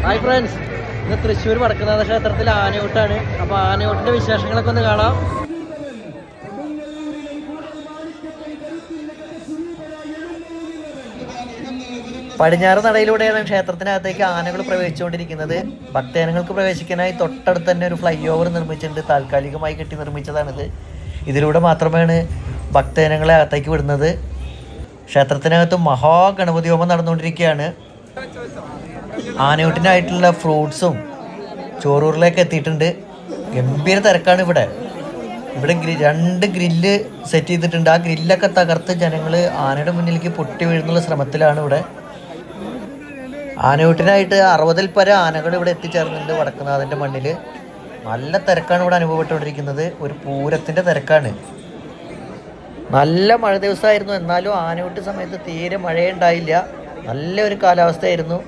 Hi friends, ഇന്ന് തൃശ്ശൂർ വടക്കുംനാഥ ക്ഷേത്രത്തിൽ ആനയൂട്ടാണ്. അപ്പോൾ ആനയൂട്ടിൻ്റെ വിശേഷങ്ങളൊക്കെ ഒന്ന് കാണാം. പടിഞ്ഞാറ് നടയിലൂടെയാണ് ക്ഷേത്രത്തിനകത്തേക്ക് ആനകൾ പ്രവേശിച്ചുകൊണ്ടിരിക്കുന്നത്. ഭക്തജനങ്ങൾക്ക് പ്രവേശിക്കാനായി തൊട്ടടുത്ത് തന്നെ ഒരു ഫ്ലൈ ഓവർ നിർമ്മിച്ചിട്ടുണ്ട്. താൽക്കാലികമായി കെട്ടി നിർമ്മിച്ചതാണിത്. ഇതിലൂടെ മാത്രമാണ് ഭക്തജനങ്ങളെ അകത്തേക്ക് വിടുന്നത്. ക്ഷേത്രത്തിനകത്ത് മഹാഗണപതി ഹോമം നടന്നുകൊണ്ടിരിക്കുകയാണ്. ആനയൂട്ടിനായിട്ടുള്ള ഫ്രൂട്ട്സും ചോറൂറിലേക്ക് എത്തിയിട്ടുണ്ട്. ഗംഭീര തിരക്കാണ് ഇവിടെ. ഇവിടെ 2 ഗ്രില്ല് സെറ്റ് ചെയ്തിട്ടുണ്ട്. ആ ഗ്രില്ലൊക്കെ തകർത്ത് ജനങ്ങൾ ആനയുടെ മുന്നിലേക്ക് പൊട്ടി വീഴുന്നുള്ള ശ്രമത്തിലാണ് ഇവിടെ. ആനയൂട്ടിനായിട്ട് 60-ൽ പരം ആനകൾ ഇവിടെ എത്തിച്ചേർന്നിട്ടുണ്ട് വടക്കുംനാഥൻ്റെ മണ്ണിൽ. നല്ല തിരക്കാണ് ഇവിടെ അനുഭവപ്പെട്ടുകൊണ്ടിരിക്കുന്നത്. ഒരു പൂരത്തിൻ്റെ തിരക്കാണ്. നല്ല മഴ ദിവസമായിരുന്നു. എന്നാലും ആനയൂട്ട് സമയത്ത് തീരെ മഴയുണ്ടായില്ല. നല്ലൊരു കാലാവസ്ഥയായിരുന്നു.